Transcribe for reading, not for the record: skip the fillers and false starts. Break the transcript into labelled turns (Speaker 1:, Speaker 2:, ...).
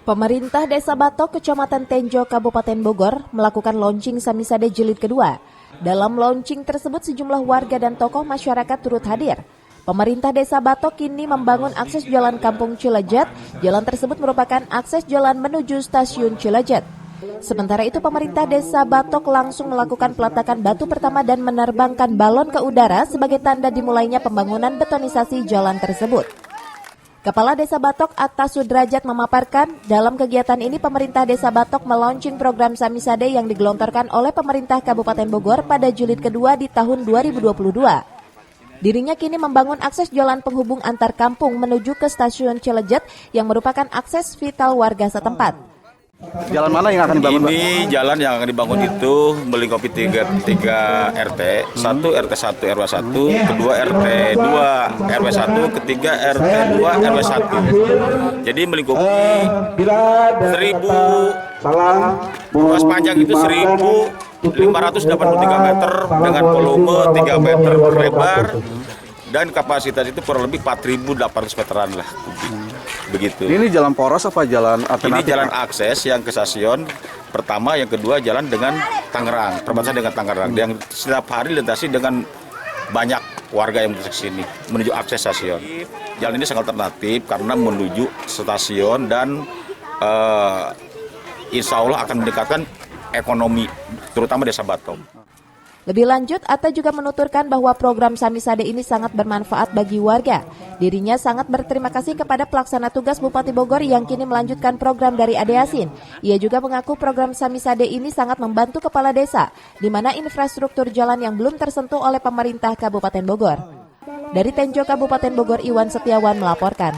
Speaker 1: Pemerintah Desa Batok, Kecamatan Tenjo, Kabupaten Bogor melakukan launching Samisade Jilid kedua. Dalam launching tersebut sejumlah warga dan tokoh masyarakat turut hadir. Pemerintah Desa Batok kini membangun akses jalan Kampung Cilacap. Jalan tersebut merupakan akses jalan menuju stasiun Cilacap. Sementara itu pemerintah Desa Batok langsung melakukan peletakan batu pertama dan menerbangkan balon ke udara sebagai tanda dimulainya pembangunan betonisasi jalan tersebut. Kepala Desa Batok Atta Sudrajat memaparkan, dalam kegiatan ini pemerintah Desa Batok melaunching program Samisade yang digelontorkan oleh pemerintah Kabupaten Bogor pada jilid kedua di tahun 2022. Dirinya kini membangun akses jalan penghubung antar kampung menuju ke stasiun Cilacap yang merupakan akses vital warga setempat.
Speaker 2: Jalan mana yang akan dibangun?
Speaker 3: Ini jalan yang akan dibangun itu melingkupi tiga RT, satu RT 1 RW 1, kedua RT 2 RW 1, ketiga RT 2 RW 1. Jadi melingkupi 1.000, luas panjang itu 1.583 meter dengan volume 3 meter lebar dan kapasitas itu kurang lebih 4.800 meteran lah kubik. Begitu.
Speaker 2: Ini jalan poros apa jalan alternatif?
Speaker 3: Ini jalan akses yang ke stasiun pertama, yang kedua jalan dengan Tangerang, perbatasan dengan Tangerang, yang setiap hari dilintasi dengan banyak warga yang ke sini menuju akses stasiun. Jalan ini sangat alternatif karena menuju stasiun dan insya Allah akan meningkatkan ekonomi, terutama Desa Batok.
Speaker 1: Lebih lanjut, Atta juga menuturkan bahwa program Samisade ini sangat bermanfaat bagi warga. Dirinya sangat berterima kasih kepada pelaksana tugas Bupati Bogor yang kini melanjutkan program dari Ade Yasin. Ia juga mengaku program Samisade ini sangat membantu kepala desa, di mana infrastruktur jalan yang belum tersentuh oleh pemerintah Kabupaten Bogor. Dari Tenjo, Kabupaten Bogor, Iwan Setiawan melaporkan.